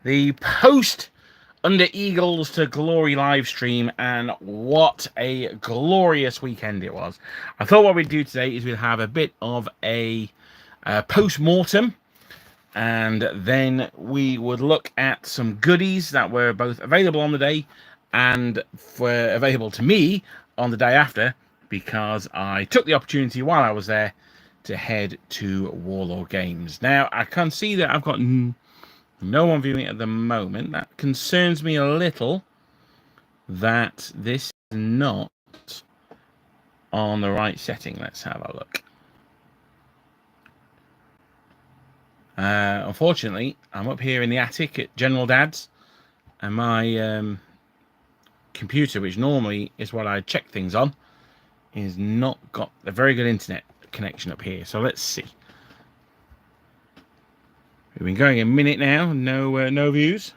the post Under Eagles to Glory live stream, and what a glorious weekend it was. I thought what we'd do today is we'd have a bit of a post-mortem, and then we would look at some goodies that were both available on the day and were available to me on the day after, because I took the opportunity while I was there to head to Warsaw Games. Now, I can see that I've got no one viewing at the moment. That concerns me a little, that this is not on the right setting. Let's have a look. Unfortunately, I'm up here in the attic at General Dad's, and my computer, which normally is what I check things on, is not got a very good internet connection up here. So let's see. We've been going a minute now, no views,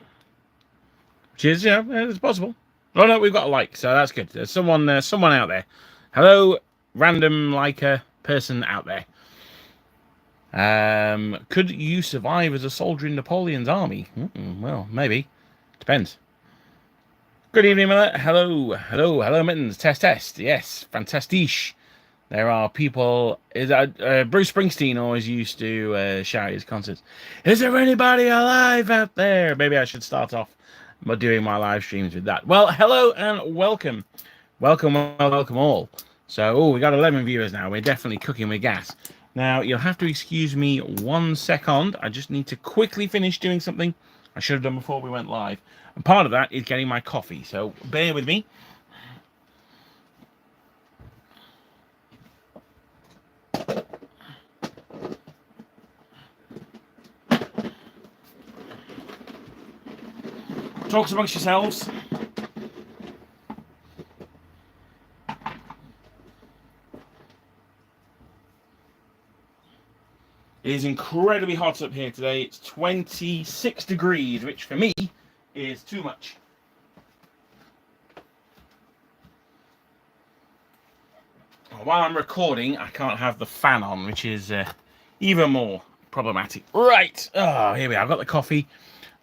which is, it's possible. Oh no, we've got a like, so that's good. There's someone out there. Hello, random liker person out there. Could you survive as a soldier in Napoleon's army? Well, maybe. Depends. Good evening, Miller. Hello, Mittens. Test. Yes, fantastic. There are people. Bruce Springsteen always used to shout at his concerts, "Is there anybody alive out there?" Maybe I should start off by doing my live streams with that. Well, hello and welcome. Welcome all. So, we got 11 viewers now. We're definitely cooking with gas. Now, you'll have to excuse me 1 second. I just need to quickly finish doing something I should have done before we went live. And part of that is getting my coffee. So, bear with me. Talks amongst yourselves. It is incredibly hot up here today. It's 26 degrees, which for me is too much. While I'm recording, I can't have the fan on, which is even more problematic. Right, here we are. I've got the coffee.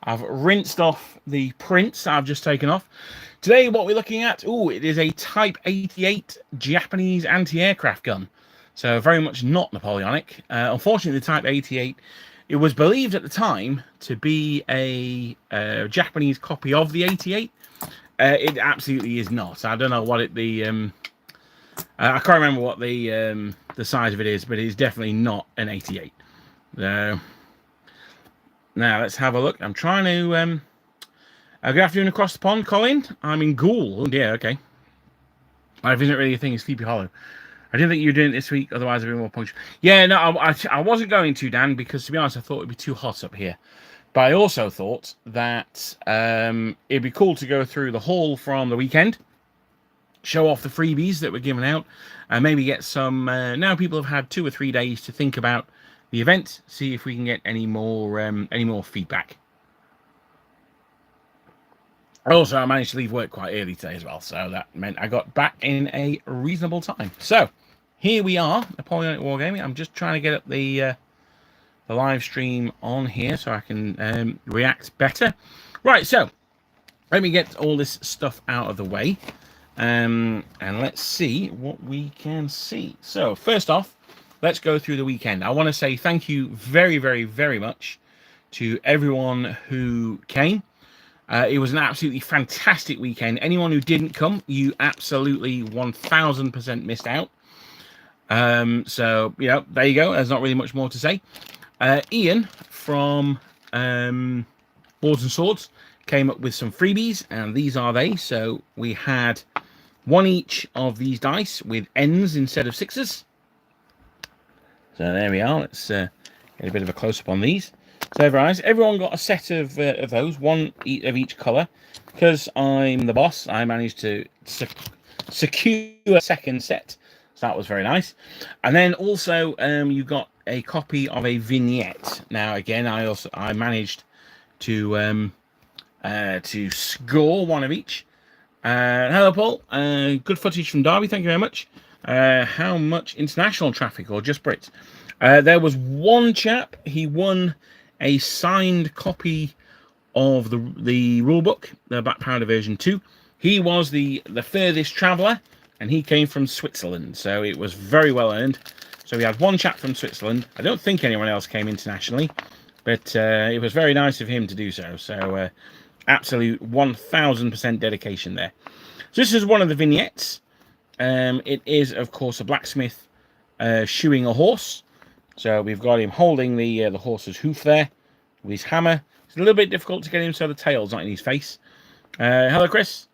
I've rinsed off the prints I've just taken off. Today, what we're looking at, it is a Type 88 Japanese anti-aircraft gun. So very much not Napoleonic. Unfortunately, the Type 88, it was believed at the time to be a Japanese copy of the 88. It absolutely is not. I don't know what I can't remember what the size of it is, but it is definitely not an 88. So now let's have a look. I'm trying to. Good afternoon across the pond, Colin. I'm in Goole. Oh dear. Okay. Life isn't really a thing in Sleepy Hollow. I didn't think you were doing it this week, otherwise I'd be more punctual. Yeah, no, I wasn't going to, Dan, because to be honest, I thought it'd be too hot up here. But I also thought that it'd be cool to go through the haul from the weekend, show off the freebies that were given out, and maybe get some. Now people have had 2 or 3 days to think about the event, see if we can get any more feedback. Also, I managed to leave work quite early today as well, so that meant I got back in a reasonable time. So, here we are, Napoleonic Wargaming. I'm just trying to get up the live stream on here so I can react better. Right, so, let me get all this stuff out of the way, and let's see what we can see. So, first off, let's go through the weekend. I want to say thank you very, very, very much to everyone who came. It was an absolutely fantastic weekend. Anyone who didn't come, you absolutely 1000% missed out. So, there you go. There's not really much more to say. Ian from Boards and Swords came up with some freebies, and these are they. So we had 1 each of these dice with ends instead of 6s. So there we are. Let's get a bit of a close-up on these. So everyone got a set of those, 1 of each colour. Because I'm the boss, I managed to secure a second set. So that was very nice. And then also you got a copy of a vignette. Now again, I managed to score 1 of each. Hello, Paul. Good footage from Derby. Thank you very much. How much international traffic or just Brits? There was one chap. He won a signed copy of the rule book, the Black Powder version 2. He was the furthest traveller, and he came from Switzerland, so it was very well earned. So we had one chap from Switzerland. I don't think anyone else came internationally, but it was very nice of him to do so. So absolute 1000% dedication there. So this is one of the vignettes. It is, of course, a blacksmith shoeing a horse. So we've got him holding the horse's hoof there with his hammer. It's a little bit difficult to get him so the tail's not in his face. Hello, Chris.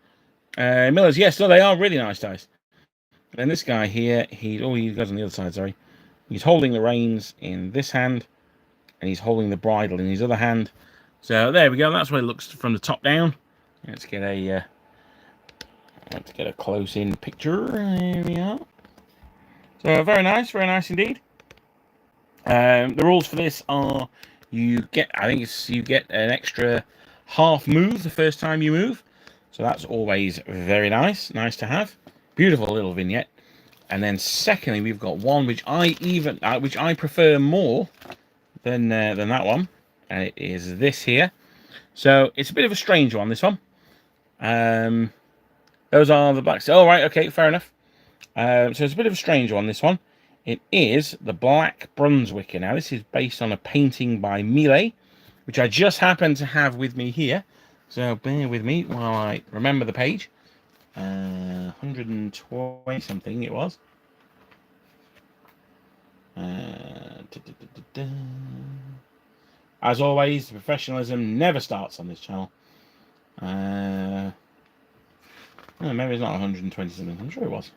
Millers, yes, no, they are really nice dice. And this guy here, he goes on the other side, sorry. He's holding the reins in this hand, and he's holding the bridle in his other hand. So there we go. That's what it looks from the top down. Let's get a close-in picture. Here we are. So very nice indeed. The rules for this are you get an extra half move the first time you move. So that's always very nice to have. Beautiful little vignette. And then secondly, we've got one which I prefer more than that one, and it is this here. So it's a bit of a strange one, this one. Those are the blacks. Oh, right, okay, fair enough. So it's a bit of a strange one, this one. It is the Black Brunswicker. Now, this is based on a painting by Millet, which I just happen to have with me here. So bear with me while I remember the page. 120 something it was. As always, professionalism never starts on this channel. Maybe it's not 120 something. I'm sure it was.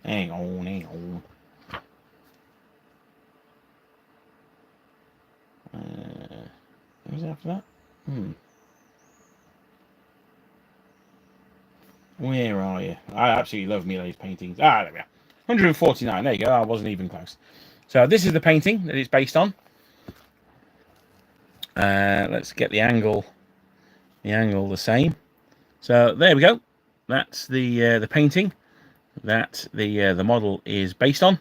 Hang on. What was it after that? Where are you? I absolutely love Millet's paintings. There we are. 149. There you go. I wasn't even close. So this is the painting that it's based on. Let's get the angle the same. So there we go. That's the painting that the model is based on.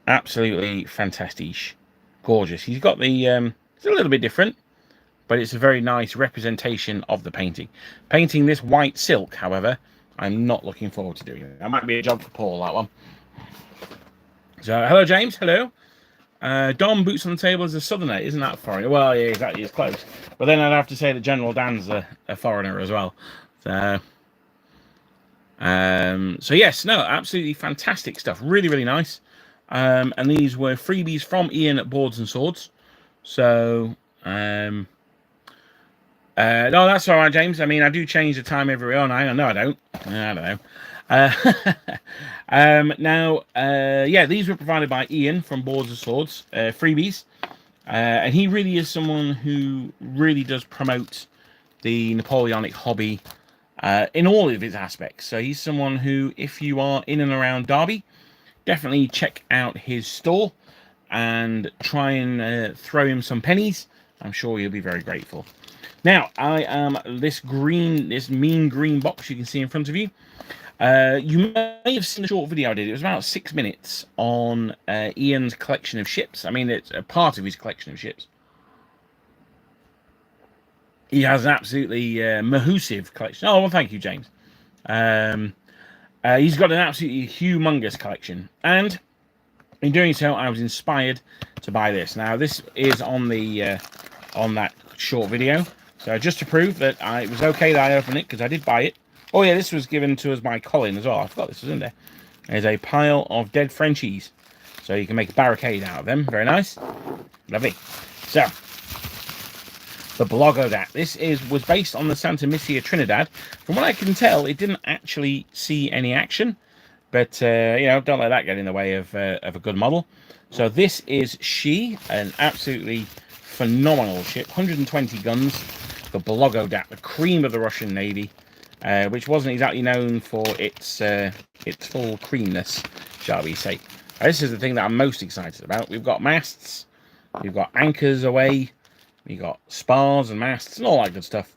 Absolutely fantastic, gorgeous. He's got the it's a little bit different, but it's a very nice representation of the painting. Painting this white silk, however, I'm not looking forward to doing it. That might be a job for Paul, that one. So, hello, James. Hello. Dom, boots on the table is a southerner. Isn't that foreign? Well, yeah, exactly. It's close. But then I'd have to say that General Dan's a foreigner as well. So yes, no, absolutely fantastic stuff. Really, really nice. And these were freebies from Ian at Boards and Swords. So, no, that's all right, James. I mean, I do change the time every hour. No, I don't. I don't know. Yeah, these were provided by Ian from Boards and Swords, freebies. And he really is someone who really does promote the Napoleonic hobby in all of its aspects. So he's someone who, if you are in and around Derby, definitely check out his store and try and throw him some pennies. I'm sure you'll be very grateful. Now, I am this mean green box you can see in front of you. You may have seen the short video I did. It was about 6 minutes on Ian's collection of ships. I mean, it's a part of his collection of ships. He has an absolutely massive collection. Oh, well, thank you, James. He's got an absolutely humongous collection. And in doing so, I was inspired to buy this. Now, this is on that short video. So just to prove that it was okay that I opened it, because I did buy it. Oh, yeah, this was given to us by Colin as well. I forgot this was in there. There's a pile of dead Frenchies. So you can make a barricade out of them. Very nice. Lovely. So, the Blogodat. This was based on the Santa Misia Trinidad. From what I can tell, it didn't actually see any action. But, you know, don't let that get in the way of a good model. So this is an absolutely phenomenal ship. 120 guns. The Blogodat, the cream of the Russian Navy. Which wasn't exactly known for its full creamness, shall we say. This is the thing that I'm most excited about. We've got masts, we've got anchors away, we've got spars and masts and all that good stuff.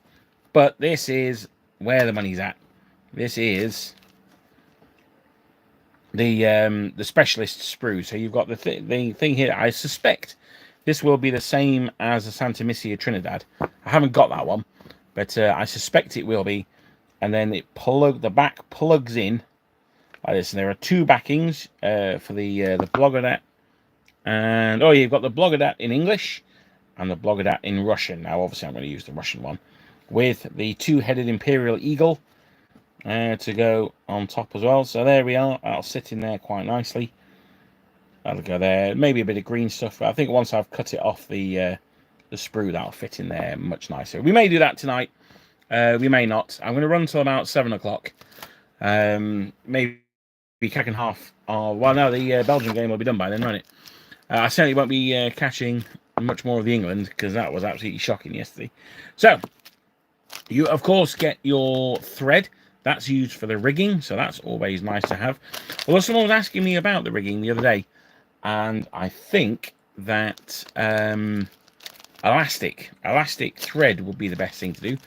But this is where the money's at. This is the specialist sprue. So you've got the thing here. I suspect This will be the same as the Santa Misia Trinidad. I haven't got that one, but I suspect it will be. And then the back plugs in like this. And there are two backings for the Blogodat. And, oh, you've got the Blogodat in English and the Blogodat in Russian. Now, obviously, I'm going to use the Russian one with the two-headed Imperial Eagle to go on top as well. So there we are. That'll sit in there quite nicely. That'll go there. Maybe a bit of green stuff. But I think once I've cut it off the sprue, that'll fit in there much nicer. We may do that tonight. We may not. I'm going to run till about 7 o'clock. Maybe cracking half. Oh, well, no, the Belgian game will be done by then, won't it? I certainly won't be catching much more of the England because that was absolutely shocking yesterday. So, you, of course, get your thread. That's used for the rigging, so that's always nice to have. Although someone was asking me about the rigging the other day, and I think that elastic thread would be the best thing to do,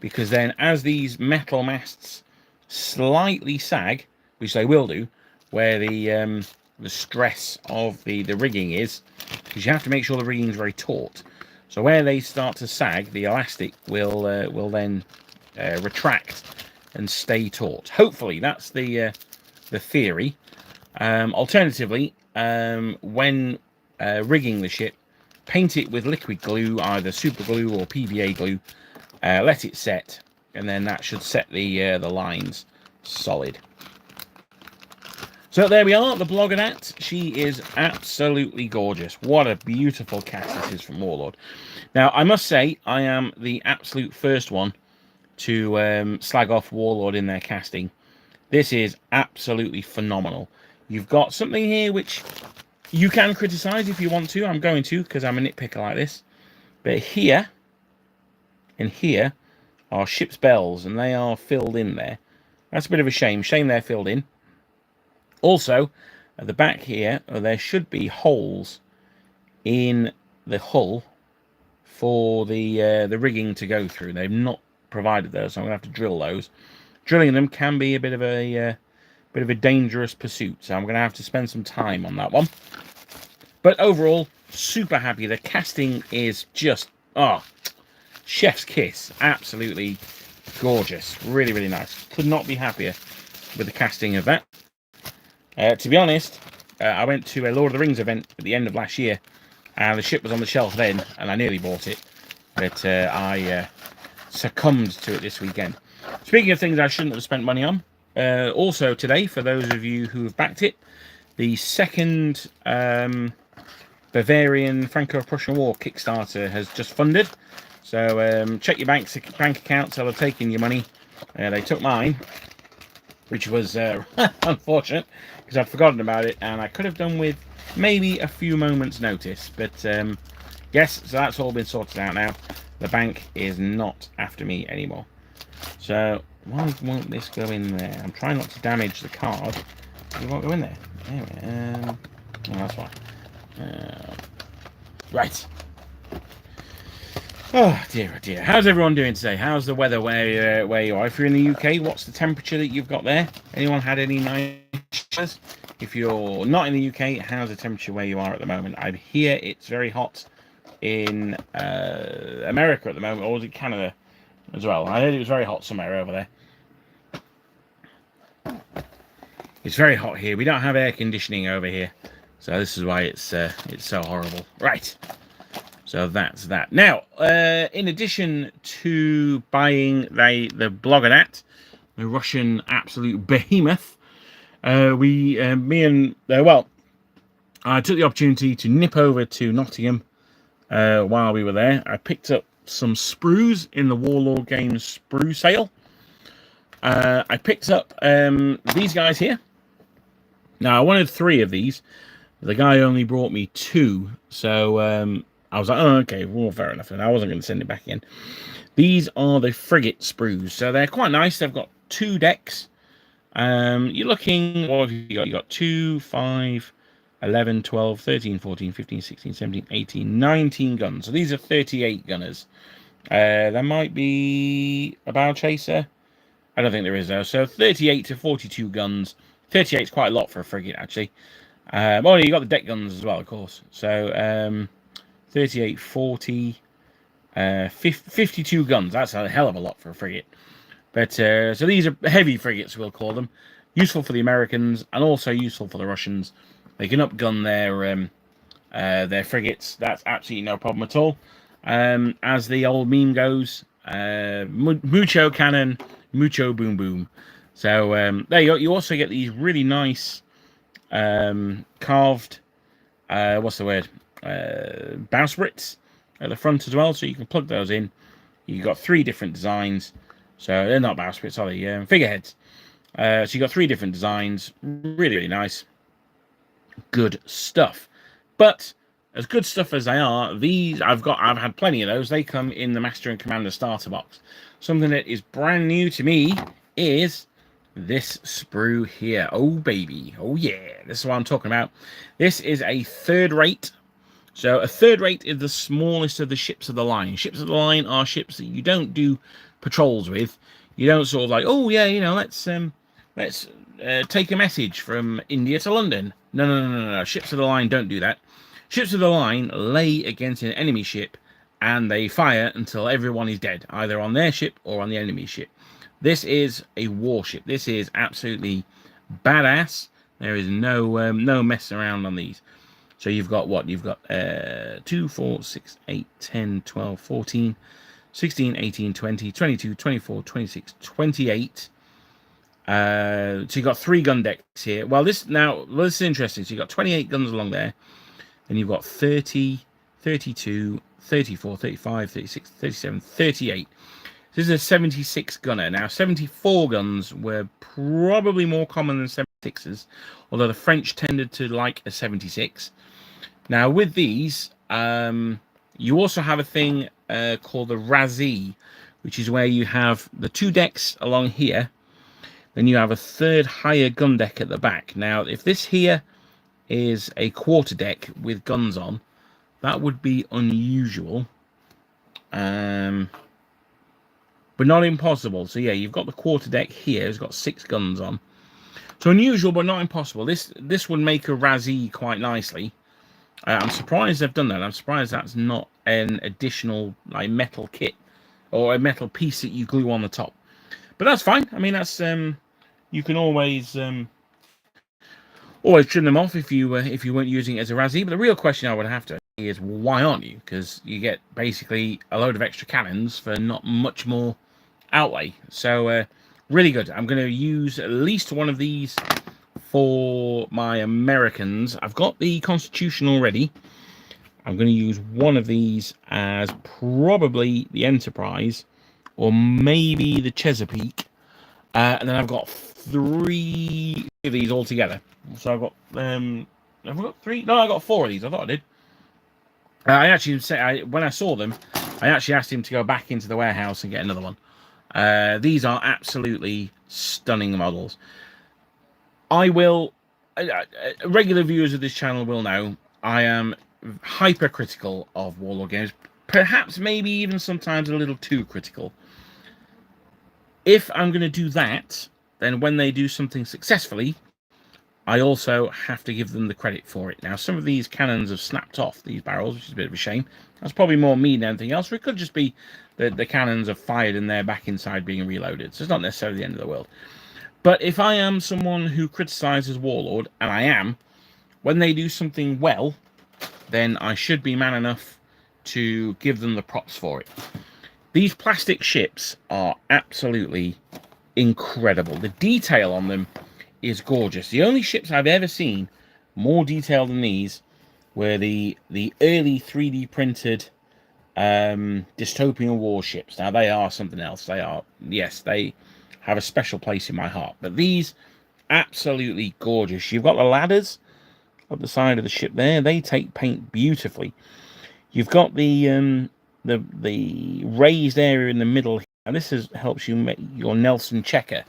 because then as these metal masts slightly sag, which they will do, where the stress of the rigging is, because you have to make sure the rigging is very taut. So where they start to sag, the elastic will then retract and stay taut. Hopefully, that's the theory. Alternatively, when rigging the ship, paint it with liquid glue, either super glue or PVA glue. Let it set, and then that should set the lines solid. So there we are, the Blogodat. She is absolutely gorgeous. What a beautiful cast this is from Warlord. Now, I must say, I am the absolute first one to slag off Warlord in their casting. This is absolutely phenomenal. You've got something here which you can criticise if you want to. I'm going to, because I'm a nitpicker like this. But here and here are ship's bells, and they are filled in there. That's a bit of a shame. Shame they're filled in. Also, at the back here, there should be holes in the hull for the rigging to go through. They've not provided those, so I'm going to have to drill those. Drilling them can be a bit of a dangerous pursuit, so I'm going to have to spend some time on that one. But overall, super happy. The casting is just, chef's kiss. Absolutely gorgeous. Really, really nice. Could not be happier with the casting of that. To be honest, I went to a Lord of the Rings event at the end of last year, and the ship was on the shelf then, and I nearly bought it, but I succumbed to it this weekend. Speaking of things I shouldn't have spent money on, also today, for those of you who have backed it, the second Bavarian Franco-Prussian War Kickstarter has just funded. So check your bank accounts. They'll have taken your money. They took mine, which was unfortunate, because I'd forgotten about it, and I could have done with maybe a few moments' notice. But yes, so that's all been sorted out now. The bank is not after me anymore. So why won't this go in there? I'm trying not to damage the card. It won't go in there. Anyway, oh, that's fine. Right. Oh dear, oh dear. How's everyone doing today? How's the weather where you are? If you're in the UK, what's the temperature that you've got there? Anyone had any nice showers? If you're not in the UK, how's the temperature where you are at the moment? I hear it's very hot in America at the moment, or was it Canada as well? I heard it was very hot somewhere over there. It's very hot here. We don't have air conditioning over here, so this is why it's so horrible. Right. So that's that. Now, in addition to buying the Blogodat, the Russian absolute behemoth, I took the opportunity to nip over to Nottingham while we were there. I picked up some sprues in the Warlord Games sprue sale. I picked up these guys here. Now, I wanted 3 of these. The guy only brought me 2, so I was like, oh, okay, well, fair enough. And I wasn't going to send it back in. These are the frigate sprues. So they're quite nice. They've got 2 decks. You're looking, what have you got? You got 2, 5, 11, 12, 13, 14, 15, 16, 17, 18, 19 guns. So these are 38 gunners. There might be a bow chaser. I don't think there is, though. So 38 to 42 guns. 38 is quite a lot for a frigate, actually. Well, you got the deck guns as well, of course. So 38, 40, 52 guns. That's a hell of a lot for a frigate. But so these are heavy frigates, we'll call them. Useful for the Americans and also useful for the Russians. They can upgun their frigates. That's absolutely no problem at all. As the old meme goes, mucho cannon, mucho boom boom. So there you go. You also get these really nice carved, what's the word, bowsprits at the front as well. So you can plug those in. You've got 3 different designs. So they're not bowsprits, are they? Figureheads. So you've got 3 different designs. Really, really nice. Good stuff. But as good stuff as they are, these I've had plenty of those. They come in the Master and Commander starter box. Something that is brand new to me is this sprue here. Oh baby, oh yeah, this is what I'm talking about. This is a third rate. So a third rate is the smallest of the ships of the line. Ships of the line are ships that you don't do patrols with. You don't sort of like, oh yeah, you know, let's take a message from India to London. No. Ships of the line don't do that. Ships of the line lay against an enemy ship and they fire until everyone is dead, either on their ship or on the enemy ship. This is a warship. This is absolutely badass. There is no messing around on these. So you've got what? You've got 2, 4, 6, 8, 10, 12, 14, 16, 18, 20, 22, 24, 26, 28. So you've got 3 gun decks here. Well, this is interesting. So you've got 28 guns along there. And you've got 30, 32, 34, 35, 36, 37, 38. This is a 76 gunner. Now, 74 guns were probably more common than 76s, although the French tended to like a 76. Now, with these, you also have a thing called the Razzie, which is where you have the 2 decks along here. Then you have a third higher gun deck at the back. Now, if this here is a quarter deck with guns on, that would be unusual, but not impossible. So yeah, you've got the quarter deck here. It's got 6 guns on, so unusual but not impossible. This would make a Razzie quite nicely. I'm surprised they've done that. I'm surprised that's not an additional like metal kit or a metal piece that you glue on the top, but that's fine. I mean, that's you can always trim them off if you weren't using it as a Razzie. But the real question I would have to ask is, why aren't you? Because you get basically a load of extra cannons for not much more outlay. So really good. I'm going to use at least one of these for my Americans. I've got the Constitution already. I'm going to use one of these as probably the Enterprise or maybe the Chesapeake. And then I've got 3 of these all together. So I've got have I got 3? No, I got 4 of these. I thought I did. I actually said when I saw them, I actually asked him to go back into the warehouse and get another one. These are absolutely stunning models. I will. Regular viewers of this channel will know I am hypercritical of Warlord games. Perhaps, maybe even sometimes a little too critical. If I'm going to do that, then when they do something successfully, I also have to give them the credit for it. Now, some of these cannons have snapped off these barrels, which is a bit of a shame. That's probably more me than anything else, or it could just be that the cannons are fired and they're back inside being reloaded. So it's not necessarily the end of the world. But if I am someone who criticizes Warlord, and I am, when they do something well, then I should be man enough to give them the props for it. These plastic ships are absolutely incredible. The detail on them is gorgeous. The only ships I've ever seen more detailed than these were the early 3D printed dystopian warships. Now, they are something else. They are, yes, they have a special place in my heart. But these, absolutely gorgeous. You've got the ladders up the side of the ship there. They take paint beautifully. You've got the raised area in the middle, and this helps you make your Nelson checker.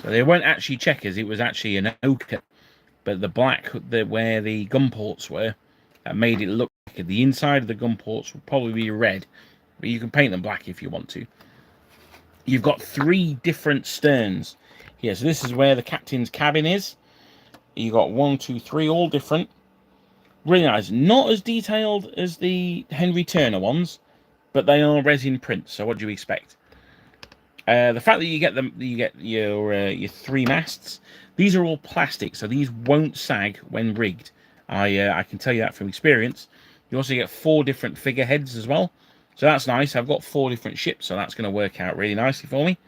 So they weren't actually checkers, it was actually an ochre. But the black, where the gun ports were, made it look like the inside of the gun ports would probably be red. But you can paint them black if you want to. You've got 3 different sterns here. So this is where the captain's cabin is. You've got 1, 2, 3, all different. Really nice. Not as detailed as the Henry Turner ones, but they are resin prints. So what do you expect? The fact that you get them, you get your 3 masts. These are all plastic, so these won't sag when rigged. I can tell you that from experience. You also get 4 different figureheads as well, so that's nice. I've got 4 different ships, so that's going to work out really nicely for me.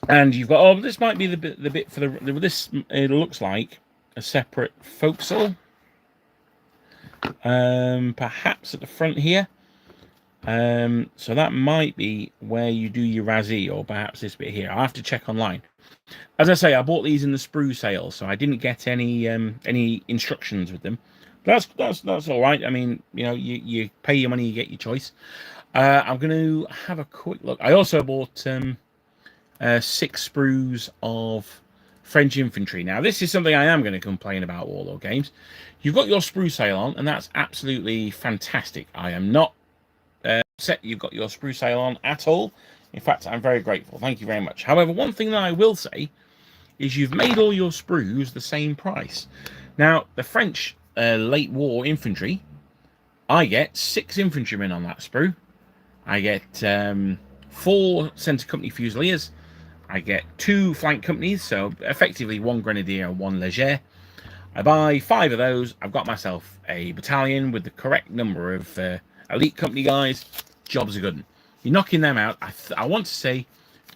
And you've got, oh, this might be the bit for this. It looks like a separate forecastle, perhaps at the front here. So that might be where you do your Razzie, or perhaps this bit here. I'll have to check online. As I say, I bought these in the sprue sale, so I didn't get any instructions with them. That's all right. I mean, you know, you pay your money, you get your choice. I'm going to have a quick look. I also bought 6 sprues of French infantry. Now, this is something I am going to complain about Warlord games. You've got your sprue sale on, and that's absolutely fantastic. I am not upset you've got your sprue sale on at all. In fact, I'm very grateful. Thank you very much. However, one thing that I will say is you've made all your sprues the same price. Now, the French late war infantry, I get 6 infantrymen on that sprue. I get 4 centre company fusiliers. I get 2 flank companies, so effectively 1 grenadier and 1 leger. I buy 5 of those. I've got myself a battalion with the correct number of elite company guys. Job's a good one. You're knocking them out. I want to say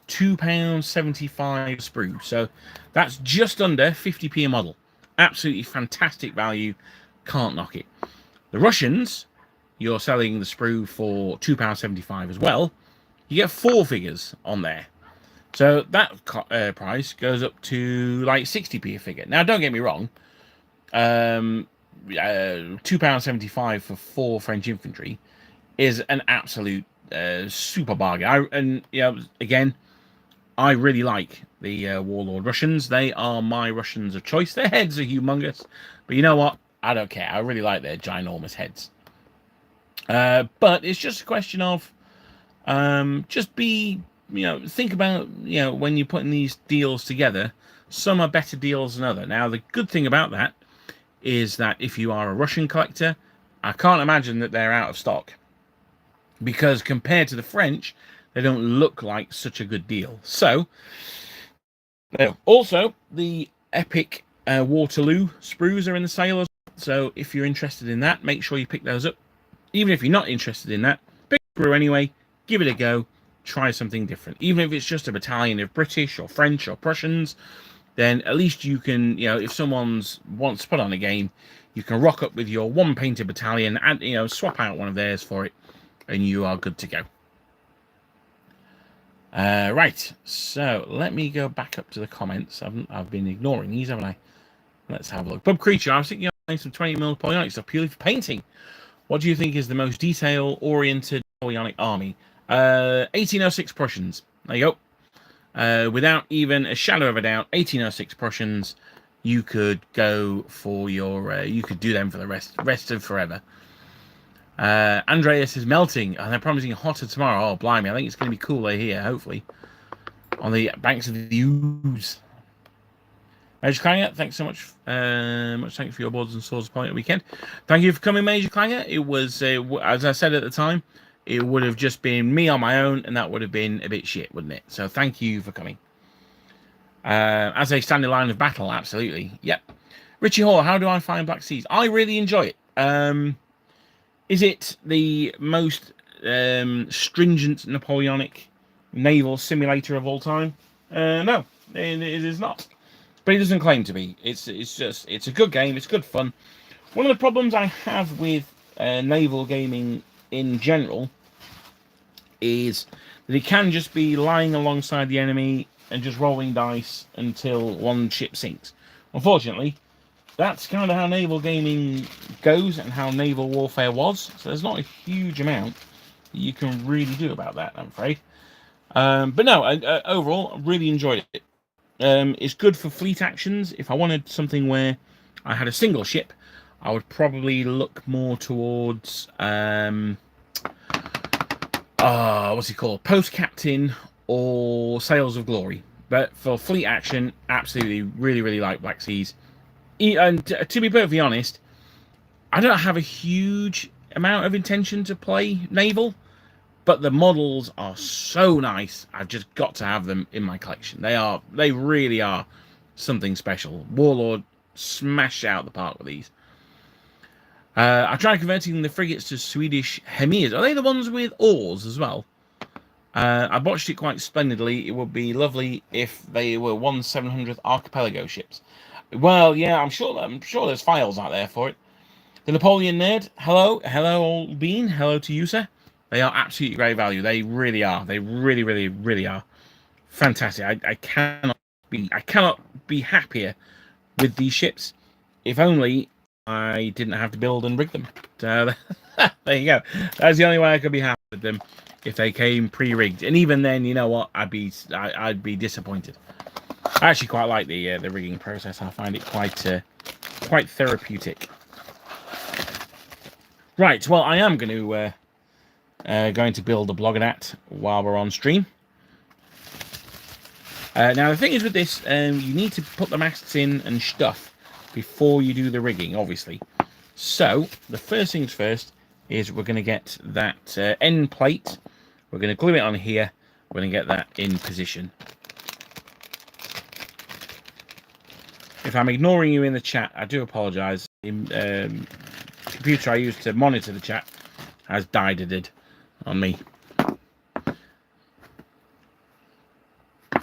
£2.75 sprue. So that's just under 50p a model. Absolutely fantastic value. Can't knock it. The Russians, you're selling the sprue for £2.75 as well. You get 4 figures on there. So that price goes up to like 60p a figure. Now, don't get me wrong. £2.75 for 4 French infantry is an absolute super bargain. Again, I really like the Warlord Russians. They are my Russians of choice. Their heads are humongous, but you know what? I don't care. I really like their ginormous heads. But it's just a question of think about, when you're putting these deals together, some are better deals than others. Now, the good thing about that is that if you are a Russian collector, I can't imagine that they're out of stock, because compared to the French, they don't look like such a good deal. So, also, the epic Waterloo sprues are in the sale as well. So if you're interested in that, make sure you pick those up. Even if you're not interested in that, pick a sprue anyway, give it a go, try something different. Even if it's just a battalion of British or French or Prussians, then at least you can, if someone wants to put on a game, you can rock up with your 1 painted battalion and, swap out one of theirs for it, and you are good to go. Right, so let me go back up to the comments. I've been ignoring these, haven't I? Let's have a look. Bub Creature, I was thinking of some 20mm Napoleonic stuff purely for painting. What do you think is the most detail-oriented Napoleonic army? 1806 Prussians. There you go. Without even a shadow of a doubt, 1806 Prussians. You could go for your. You could do them for the rest of forever. Andreas is melting, and they're promising hotter tomorrow. Oh, blimey! I think it's going to be cooler here. Hopefully, on the banks of the Ouse. Major Clanger, thanks so much. Much thanks for your boards and swords point weekend. Thank you for coming, Major Clanger. It was, as I said at the time, it would have just been me on my own, and that would have been a bit shit, wouldn't it? So thank you for coming. As a standing line of battle, absolutely. Yep. Richie Hall, how do I find Black Seas? I really enjoy it. Is it the most stringent Napoleonic naval simulator of all time? No, it is not. But it doesn't claim to be. It's a good game. It's good fun. One of the problems I have with naval gaming in general is that it can just be lying alongside the enemy and just rolling dice until one ship sinks. Unfortunately, that's kind of how naval gaming goes and how naval warfare was. So there's not a huge amount that you can really do about that, I'm afraid. But no, overall, I really enjoyed it. It's good for fleet actions. If I wanted something where I had a single ship, I would probably look more towards what's he called? Post Captain or Sails of Glory. But for fleet action, absolutely, really, really like Black Seas. And to be perfectly honest, I don't have a huge amount of intention to play naval, but the models are so nice. I've just got to have them in my collection. They really are something special. Warlord smashed out the park with these. I tried converting the frigates to Swedish Hemirs. Are they the ones with oars as well? I botched it quite splendidly. It would be lovely if they were 1/700th archipelago ships. Well, yeah, I'm sure there's files out there for it. The Napoleon Nerd, hello, old bean, hello to you, sir. They are absolutely great value. They really are. They really, really, really are fantastic. I cannot be happier with these ships. If only I didn't have to build and rig them. So there you go. That's the only way I could be happy with them, if they came pre-rigged. And even then, you know what? I'd be disappointed. I actually quite like the rigging process. I find it quite therapeutic. Right. Well, I am going to build a Blogodat while we're on stream. Now the thing is with this, you need to put the masts in and stuff before you do the rigging, obviously. So the first things first is we're going to get that end plate. We're going to glue it on here. We're going to get that in position. If I'm ignoring you in the chat, I do apologise. The computer I use to monitor the chat has died on me.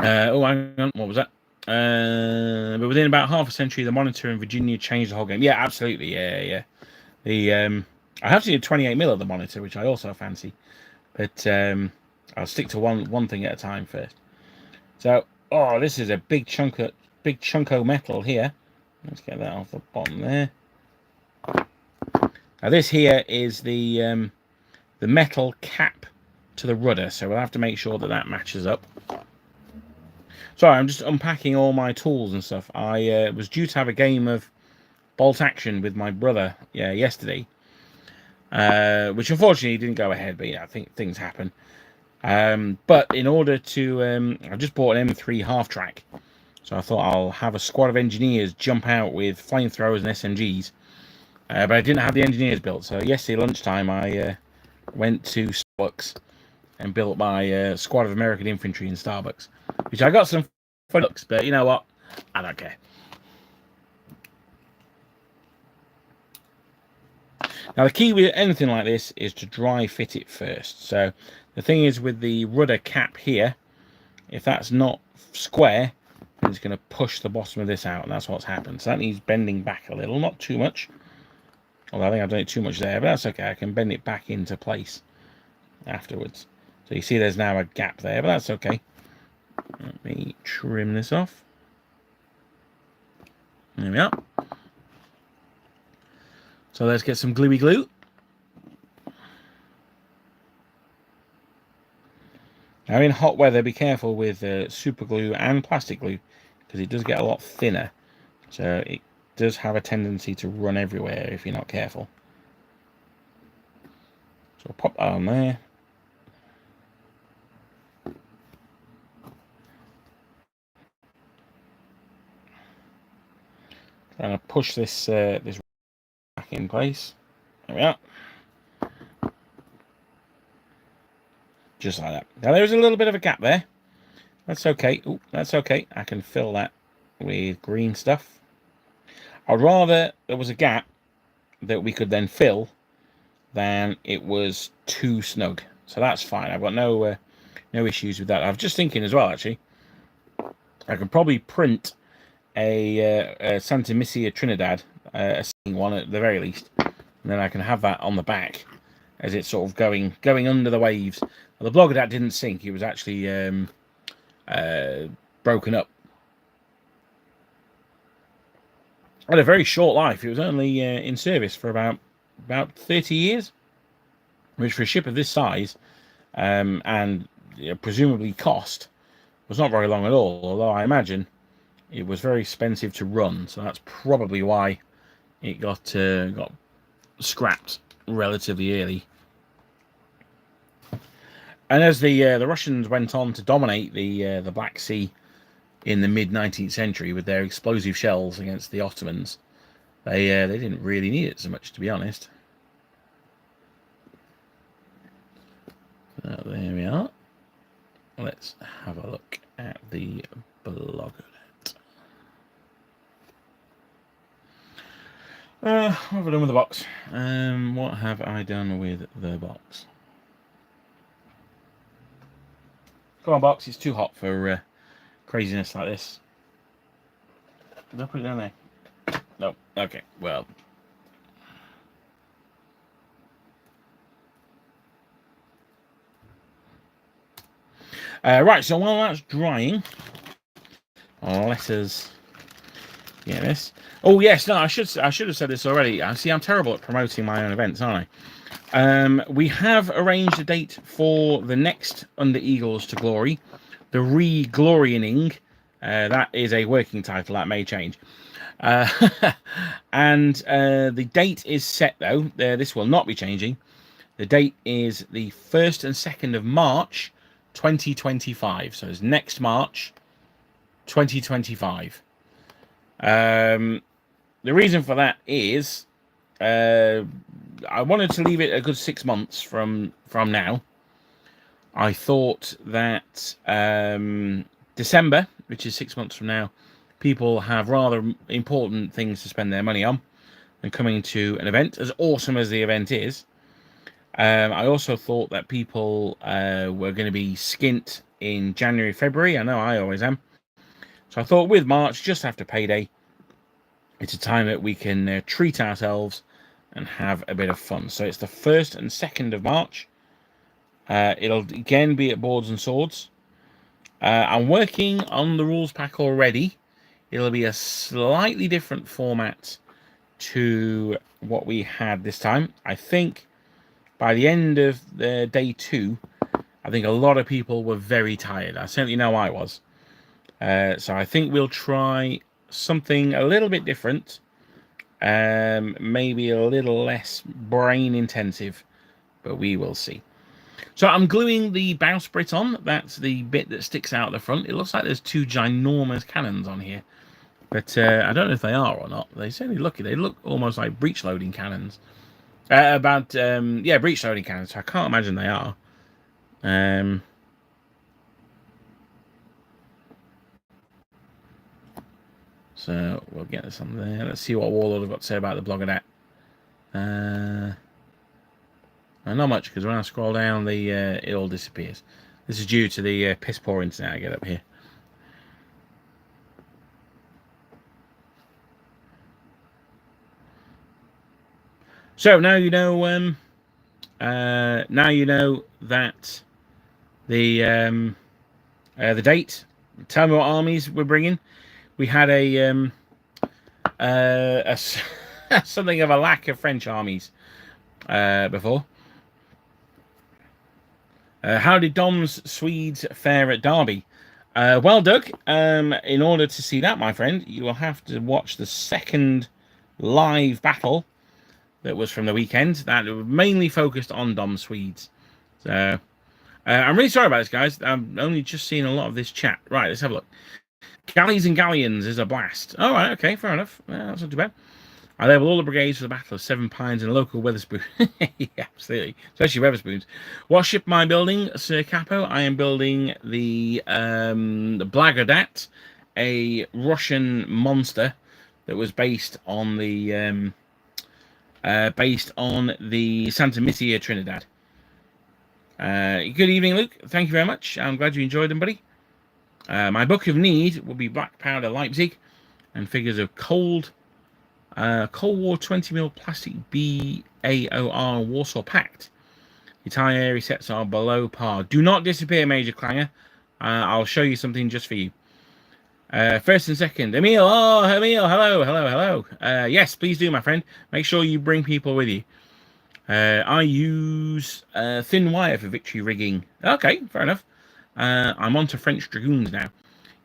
Oh, hang on. What was that? But within about half a century, the monitor in Virginia changed the whole game. Yeah, absolutely. Yeah. I have to do 28mm of the monitor, which I also fancy. But I'll stick to one thing at a time first. So, oh, this is a big chunko metal here. Let's get that off the bottom there. Now this here is the metal cap to the rudder, so we'll have to make sure that matches up. Sorry, I'm just unpacking all my tools and stuff. I was due to have a game of bolt action with my brother yesterday, which unfortunately didn't go ahead, but I think things happen. But in order to, I just bought an M3 half track, so I thought I'll have a squad of engineers jump out with flamethrowers and SMGs. But I didn't have the engineers built, so yesterday lunchtime I went to Starbucks and built my squad of American infantry in Starbucks, which I got some fun looks, but you know what? I don't care. Now the key with anything like this is to dry fit it first. So the thing is with the rudder cap here, if that's not square, it's going to push the bottom of this out, and that's what's happened. So that needs bending back a little, not too much. Although I think I've done it too much there, but that's okay. I can bend it back into place afterwards. So you see there's now a gap there, but that's okay. Let me trim this off. There we are. So let's get some gluey glue. Now in hot weather, be careful with super glue and plastic glue, because it does get a lot thinner. So it does have a tendency to run everywhere if you're not careful. So I'll pop that on there. I'm going to push this this back in place. There we are. Just like that. Now there's a little bit of a gap there. That's okay. Ooh, that's okay. I can fill that with green stuff. I'd rather there was a gap that we could then fill than it was too snug. So that's fine. I've got no issues with that. I was just thinking as well, actually, I could probably print a Santa Misia Trinidad, a sinking one at the very least, and then I can have that on the back as it's sort of going under the waves. Well, the Blogodat didn't sink. It was actually broken up. It had a very short life. It was only in service for about 30 years, which for a ship of this size and presumably cost was not very long at all, although I imagine it was very expensive to run, so that's probably why it got scrapped relatively early. And as the Russians went on to dominate the Black Sea in the mid-19th century with their explosive shells against the Ottomans, They didn't really need it so much, to be honest. So there we are. Let's have a look at the blog. What have I done with the box? What have I done with the box? Come on, box. It's too hot for craziness like this. Did I put it down there? No. Okay. Well. Right. So while that's drying, let us get this. Oh yes. No. I should have said this already. I see. I'm terrible at promoting my own events, aren't I? We have arranged a date for the next Under Eagles to Glory, the Re-Glorioning. That is a working title. That may change. And the date is set, though. This will not be changing. The date is the 1st and 2nd of March, 2025. So it's next March, 2025. The reason for that is I wanted to leave it a good 6 months from now. I thought that December, which is 6 months from now, people have rather important things to spend their money on than coming to an event, as awesome as the event is. I also thought that people were going to be skint in January, February. I know I always am. So I thought with March, just after payday, it's a time that we can treat ourselves and have a bit of fun. So it's the 1st and 2nd of March. It'll again be at Boards and Swords. I'm working on the rules pack already. It'll be a slightly different format to what we had this time. I think by the end of the day 2, I think a lot of people were very tired. I certainly know I was. So I think we'll try something a little bit different. Maybe a little less brain intensive, but we will see. So I'm gluing the bowsprit on. That's the bit that sticks out the front. It looks like there's 2 ginormous cannons on here. But I don't know if they are or not. They certainly look. They look almost like breech-loading cannons. Breech-loading cannons. So I can't imagine they are. So we'll get this on there. Let's see what Warlord have got to say about the blog of that. Not much, because when I scroll down, it all disappears. This is due to the piss poor internet I get up here. So now you know. Now you know that the date. Tell me what armies we're bringing. We had something of a lack of French armies before. How did Dom's Swedes fare at Derby? Well, Doug, in order to see that, my friend, you will have to watch the second live battle that was from the weekend. That mainly focused on Dom's Swedes. So, I'm really sorry about this, guys. I'm only just seeing a lot of this chat. Right, let's have a look. Galleys and Galleons is a blast. All right, okay, fair enough. That's not too bad. I level all the brigades for the Battle of Seven Pines and a local Weatherspoon. Yeah, absolutely. Especially Weatherspoons. What ship am I building, Sir Capo? I am building the Blagodat, a Russian monster that was based on the Santa Misia Trinidad. Good evening, Luke. Thank you very much. I'm glad you enjoyed them, buddy. My book of need will be Black Powder Leipzig and figures of Cold War 20mm plastic BAOR Warsaw Pact. The entire area sets are below par. Do not disappear, Major Clanger. I'll show you something just for you. First and second. Emil, hello. Yes, please do, my friend. Make sure you bring people with you. I use thin wire for victory rigging. Okay, fair enough. I'm on to French Dragoons now.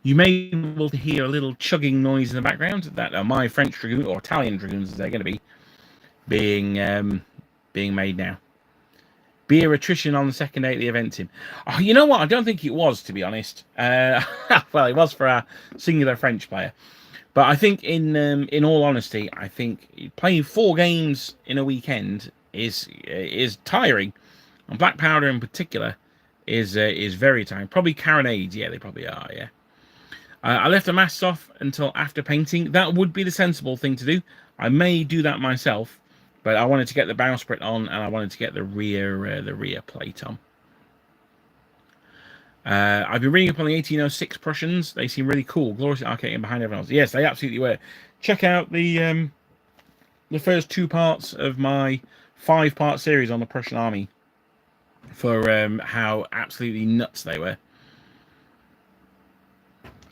You may be able to hear a little chugging noise in the background. That are my French Dragoons, or Italian Dragoons as they're going to be, being made now. Beer attrition on the second day of the event, Tim. Oh, you know what? I don't think it was, to be honest. Well, it was for our singular French player. But I think, in all honesty, I think playing 4 games in a weekend is tiring. And Black Powder in particular is very tiring. Probably carronades, yeah, they probably are, yeah. I left the masks off until after painting. That would be the sensible thing to do. I may do that myself, but I wanted to get the bowsprit on, and I wanted to get the rear plate on. I've been reading up on the 1806 Prussians. They seem really cool. Gloriously arcade behind everyone else. Yes, they absolutely were. Check out the first 2 parts of my 5-part series on the Prussian army for how absolutely nuts they were.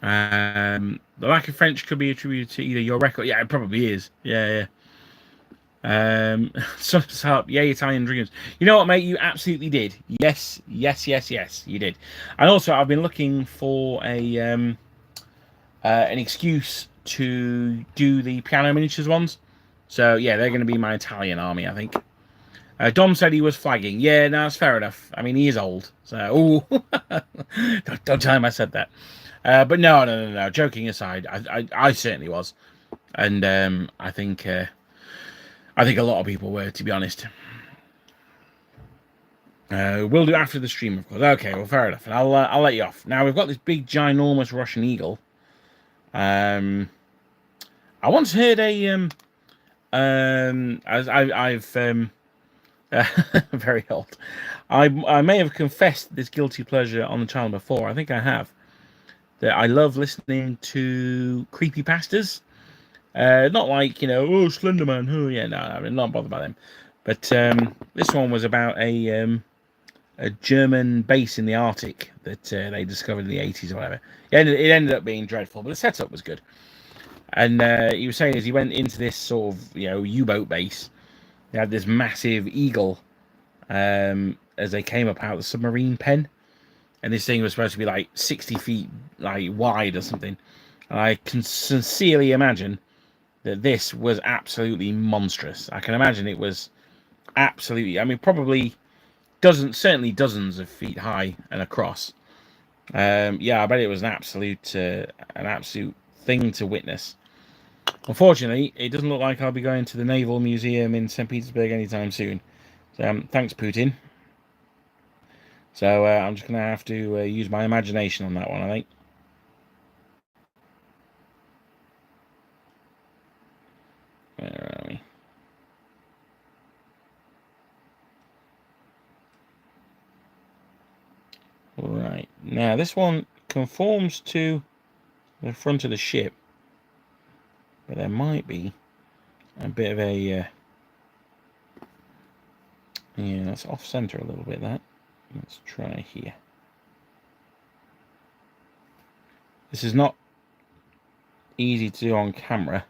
The lack of French could be attributed to either your record. Yeah, it probably is. Yeah. Sums up. Yay, Italian dreams. You know what, mate? You absolutely did. Yes, you did. And also, I've been looking for an excuse to do the piano miniatures ones. So yeah, they're going to be my Italian army, I think. Dom said he was flagging. Yeah, no, that's fair enough. I mean, he is old. So, don't tell him I said that. But no. Joking aside, I certainly was, and I think a lot of people were, to be honest. We'll do after the stream, of course. Okay, well, fair enough, and I'll let you off. Now we've got this big, ginormous Russian eagle. I once heard I've very old. I may have confessed this guilty pleasure on the channel before. I think I have. That I love listening to creepypastas. Not like, oh, Slenderman. Oh, yeah, no, I'm not bothered by them. But this one was about a German base in the Arctic that they discovered in the 80s or whatever. It ended up being dreadful, but the setup was good. And he was saying as he went into this sort of, U-boat base, they had this massive eagle as they came up out of the submarine pen. And this thing was supposed to be like 60 feet wide or something. And I can sincerely imagine that this was absolutely monstrous. I can imagine it was absolutely, I mean, probably certainly dozens of feet high and across. Yeah, I bet it was an absolute thing to witness. Unfortunately, it doesn't look like I'll be going to the Naval Museum in St. Petersburg anytime soon. So, thanks, Putin. So I'm just going to have to use my imagination on that one, I think. Where are we? Right. Now, this one conforms to the front of the ship. But there might be a bit of a... yeah, that's off-center a little bit, that. Let's try here. This is not easy to do on camera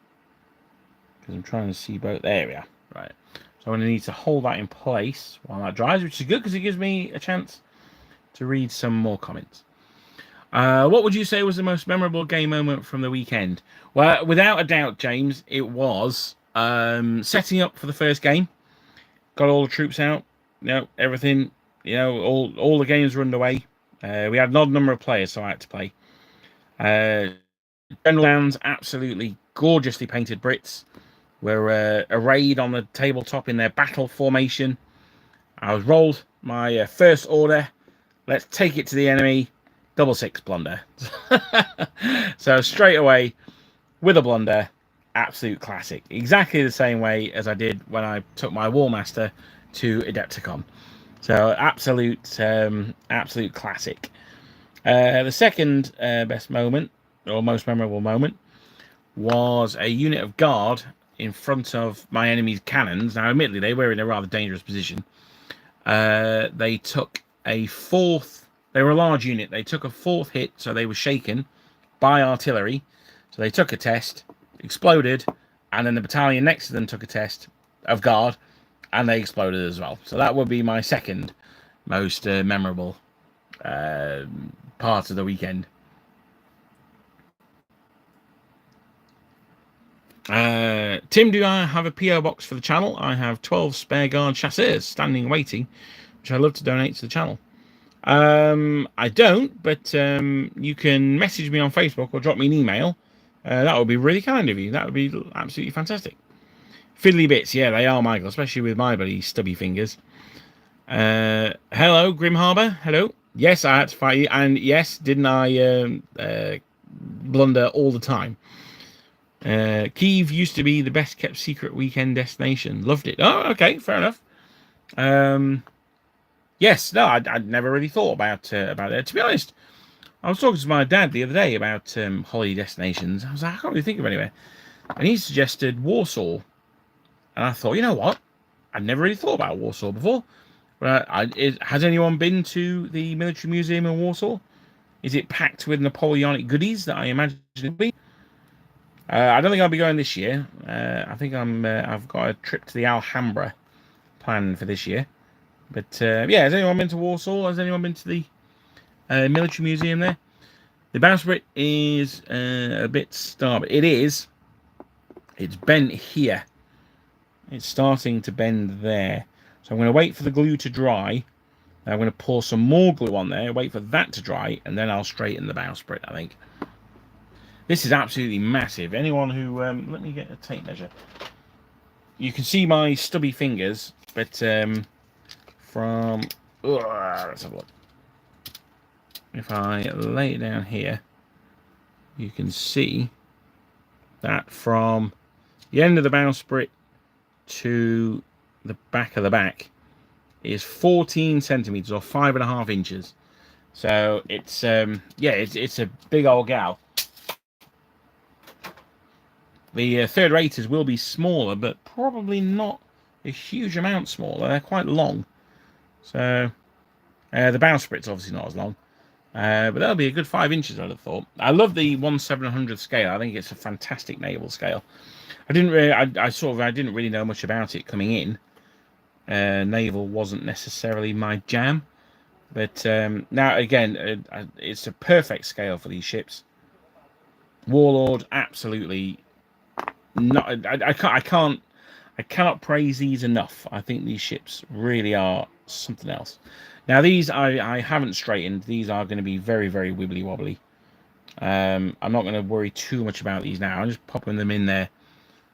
because I'm trying to see both. There we are. Right. So I'm going to need to hold that in place while that dries, which is good because it gives me a chance to read some more comments. What would you say was the most memorable game moment from the weekend? Well, without a doubt, James, it was setting up for the first game. Got all the troops out. Everything. All the games were underway. We had an odd number of players, so I had to play. General Lands, absolutely gorgeously painted Brits, were arrayed on the tabletop in their battle formation. I was rolled my first order. Let's take it to the enemy. 6 blunder. So straight away, with a blunder, absolute classic. Exactly the same way as I did when I took my Warmaster to Adepticon. So absolute classic. The second best moment, or most memorable moment, was a unit of guard in front of my enemy's cannons. Now, admittedly, they were in a rather dangerous position. They took a fourth. They were a large unit. They took a 4th hit, so they were shaken by artillery. So they took a test, exploded, and then the battalion next to them took a test of guard, and they exploded as well. So that would be my second most memorable part of the weekend. Tim, do I have a PO box for the channel? I have 12 spare guard chasseurs standing waiting, which I'd love to donate to the channel. I don't, but you can message me on Facebook or drop me an email, That would be really kind of you. That would be absolutely fantastic. Fiddly bits, yeah, they are, Michael, especially with my bloody stubby fingers. Hello, Grim Harbour. Hello. Yes, I had to fight you, and yes, didn't I blunder all the time? Kyiv used to be the best kept secret weekend destination. Loved it. Oh, okay, fair enough. Yes, no, I'd never really thought about it. To be honest, I was talking to my dad the other day about holiday destinations. I was like, I can't really think of anywhere, and he suggested Warsaw, and I thought, you know what? I'd never really thought about Warsaw before. But has anyone been to the military museum in Warsaw? Is it packed with Napoleonic goodies that I imagine it will be? I don't think I'll be going this year. I think I've got a trip to the Alhambra planned for this year. But yeah, has anyone been to Warsaw? Has anyone been to the military museum there? The bowsprit is a bit starboard. It is. It's bent here. It's starting to bend there. So I'm going to wait for the glue to dry. I'm going to pour some more glue on there, wait for that to dry, and then I'll straighten the bowsprit, I think. This is absolutely massive. Anyone who... let me get a tape measure. You can see my stubby fingers, but from... let's have a look. If I lay it down here, you can see that from the end of the bowsprit to the back of the back is 14 centimeters or 5.5 inches. So it's yeah, it's a big old gal. The third raters will be smaller, but probably not a huge amount smaller. They're quite long. So the bowsprit's obviously not as long. But that'll be a good 5 inches, I'd have thought. I love the 1/700th scale. I think it's a fantastic naval scale. I didn't really, I didn't really know much about it coming in. Naval wasn't necessarily my jam, but now again, it's a perfect scale for these ships. Warlord, absolutely not. I cannot praise these enough. I think these ships really are something else. Now these I haven't straightened. These are going to be very, very wibbly wobbly. I'm not going to worry too much about these now. I'm just popping them in there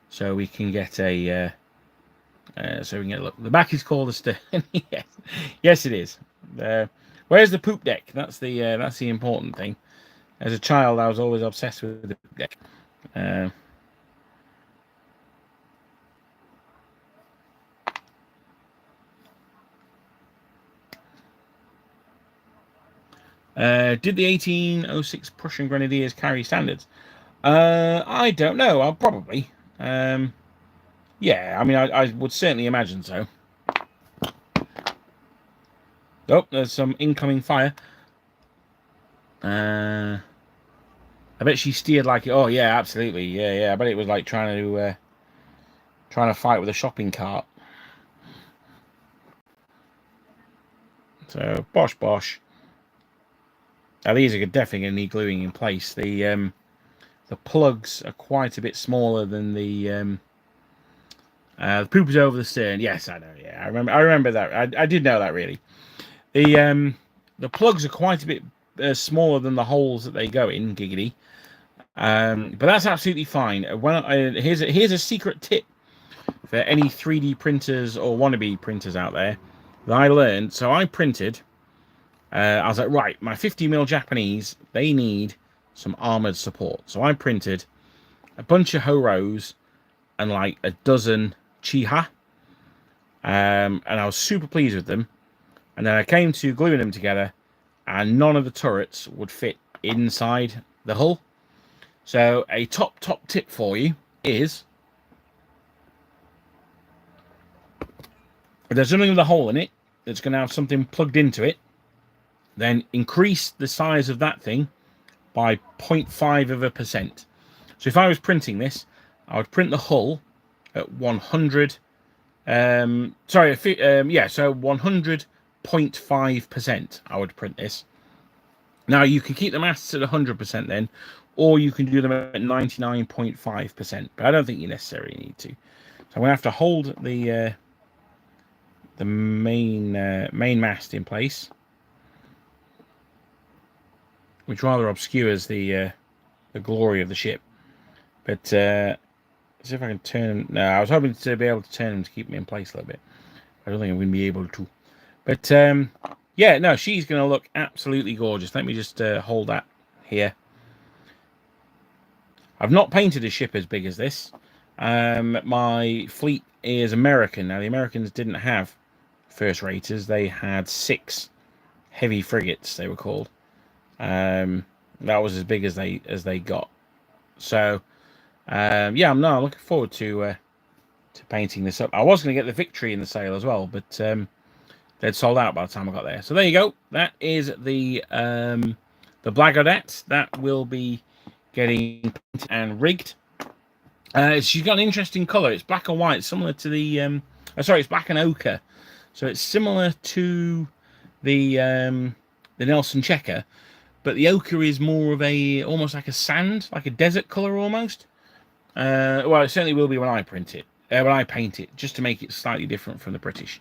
so we can get a look. The back is called a stern. Yes. Yes, it is. Where's the poop deck? That's the important thing. As a child, I was always obsessed with the poop deck. Did the 1806 Prussian Grenadiers carry standards? I don't know. I'll probably. Yeah, I mean, I would certainly imagine so. Oh, there's some incoming fire. I bet she steered like it. Oh yeah, absolutely. Yeah. I bet it was like trying to fight with a shopping cart. So bosh. Now these are definitely going to need gluing in place. The plugs are quite a bit smaller than the poop is over the stern. Yes, I know. Yeah, I remember that. I did know that really. The plugs are quite a bit smaller than the holes that they go in. Giggity. But that's absolutely fine. Here's a secret tip for any 3D printers or wannabe printers out there that I learned. So I printed. I was like, right, my 50mm Japanese, they need some armored support. So I printed a bunch of Horos and like a dozen Chiha. And I was super pleased with them. And then I came to gluing them together, and none of the turrets would fit inside the hull. So a top tip for you is, if there's something with a hole in it that's going to have something plugged into it, then increase the size of that thing by 0.5%. So if I was printing this, I would print the hull at 100. So 100.5%. I would print this. Now you can keep the masts at 100% then, or you can do them at 99.5%. But I don't think you necessarily need to. So I'm going to have to hold the main mast in place, which rather obscures the glory of the ship. But see if I can turn them. No, I was hoping to be able to turn them to keep me in place a little bit. I don't think I'm going to be able to. But yeah, no, she's going to look absolutely gorgeous. Let me just hold that here. I've not painted a ship as big as this. My fleet is American. Now, the Americans didn't have first raters. They had 6 heavy frigates, they were called. That was as big as they got. So, yeah, I'm looking forward to painting this up. I was going to get the Victory in the sale as well, but they'd sold out by the time I got there. So there you go. That is the Blagodette. That will be getting painted and rigged. She's got an interesting colour. It's black and white, similar to the sorry, it's black and ochre. So it's similar to the Nelson Checker, but the ochre is more of a almost like a sand, like a desert colour almost. Well, it certainly will be when I print it, when I paint it, just to make it slightly different from the British.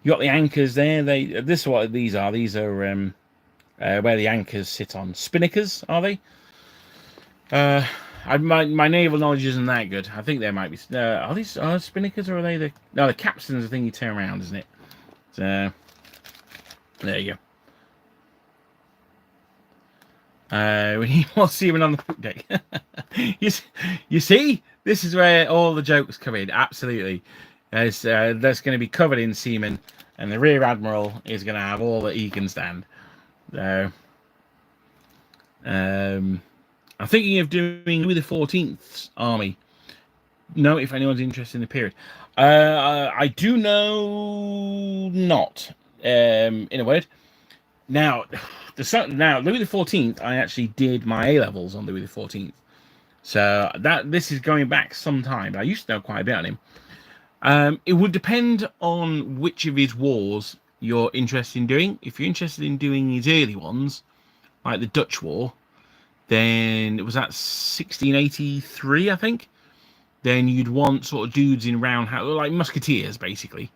You got the anchors there. This is what these are. These are where the anchors sit on spinnakers, are they? My naval knowledge isn't that good. I think there might be. Are these spinnakers, or are they the? No, the capstan's the thing you turn around, isn't it? So there you go. We need more seamen on the poop deck. you see, this is where all the jokes come in. Absolutely, that's going to be covered in seamen, and the rear admiral is going to have all that he can stand. So, I'm thinking of doing Louis XIV's army. Know if anyone's interested in the period. I do know not. In a word. Now, Louis XIV, I actually did my A-levels on Louis XIV. So this is going back some time. I used to know quite a bit on him. It would depend on which of his wars you're interested in doing. If you're interested in doing his early ones, like the Dutch War, then it was at 1683, I think. Then you'd want sort of dudes in round hat, like musketeers, basically.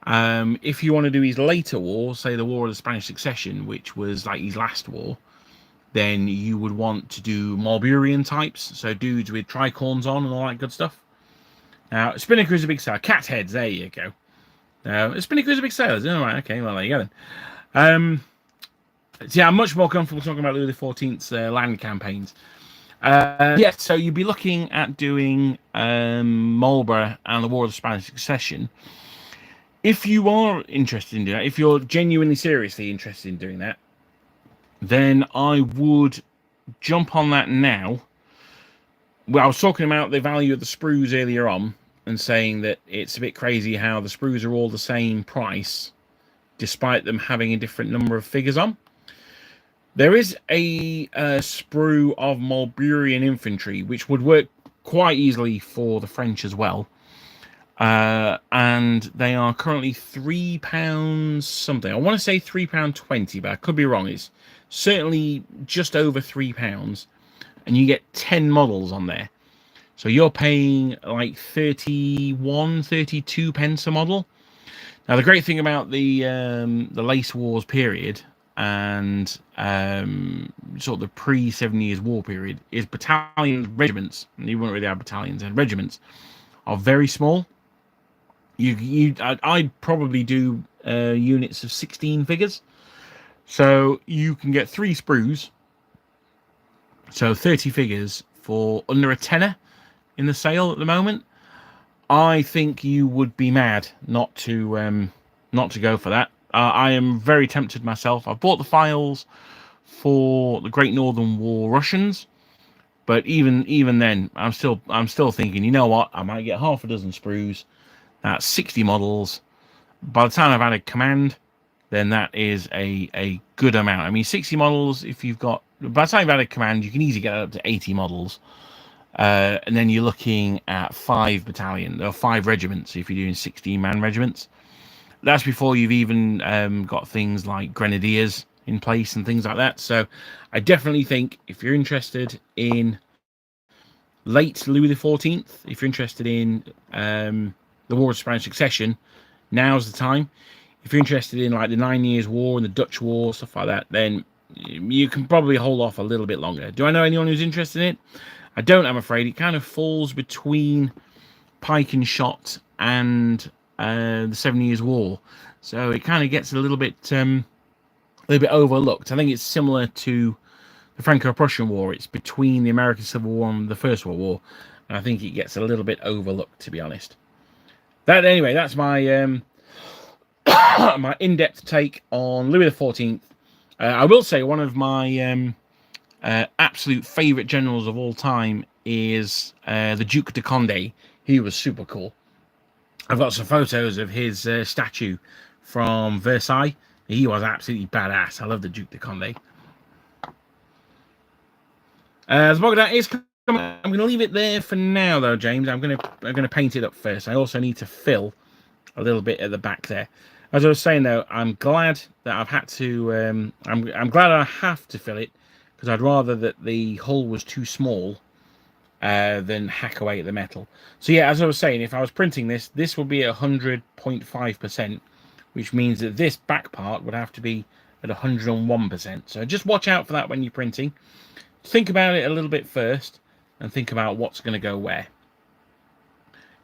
If you want to do his later war, say the War of the Spanish Succession, which was like his last war, then you would want to do Marlburian types, so dudes with tricorns on and all that good stuff. Now, Spinnaker is a big sailor. Cat heads, there you go. Spinnaker is a big sailor. All right, okay, well, there you go then. So yeah, I'm much more comfortable talking about Louis XIV's land campaigns. Yeah, so you'd be looking at doing Marlborough and the War of the Spanish Succession. If you are interested in doing that, if you're genuinely, seriously interested in doing that, then I would jump on that now. Well, I was talking about the value of the sprues earlier on and saying that it's a bit crazy how the sprues are all the same price, despite them having a different number of figures on. There is a sprue of Marlburian infantry, which would work quite easily for the French as well. And they are currently £3 something. I want to say £3.20, but I could be wrong. It's certainly just over £3, and you get 10 models on there. So you're paying like 32 pence a model. Now the great thing about the Lace Wars period and sort of the pre-7 Years' War period is battalions, regiments, and you wouldn't really have battalions and regiments, are very small. I'd probably do units of 16 figures. So you can get 3 sprues, so 30 figures for under a tenner in the sale at the moment. I think you would be mad not to go for that. I am very tempted myself. I've bought the files for the Great Northern War Russians, but even then, I'm still thinking, you know what? I might get half a dozen sprues. That's 60 models. By the time I've added command, then that is a good amount. I mean, 60 models, if you've got... By the time you've added command, you can easily get up to 80 models. And then you're looking at 5 battalions, or 5 regiments, if you're doing 16-man regiments. That's before you've even got things like grenadiers in place and things like that. So I definitely think if you're interested in late Louis XIV, if you're interested in the War of Spanish Succession, now's the time. If you're interested in like the 9 Years' War and the Dutch War, stuff like that, then you can probably hold off a little bit longer. Do I know anyone who's interested in it? I don't, I'm afraid. It kind of falls between pike and shot and the 7 Years' War, so it kind of gets a little bit overlooked. I think it's similar to the Franco-Prussian War. It's between the American Civil War and the First World War, and I think it gets a little bit overlooked, to be honest. Anyway, that's my my in-depth take on Louis XIV. I will say one of my absolute favourite generals of all time is the Duc de Condé. He was super cool. I've got some photos of his statue from Versailles. He was absolutely badass. I love the Duc de Condé. The Bogdan is coming. I'm going to leave it there for now, though, James. I'm going to paint it up first. I also need to fill a little bit at the back there. As I was saying, though, I'm glad that I've had to. I'm glad I have to fill it, because I'd rather that the hull was too small than hack away at the metal. So yeah, as I was saying, if I was printing this would be 100.5%, which means that this back part would have to be at 101%. So just watch out for that when you're printing. Think about it a little bit first, and think about what's going to go where.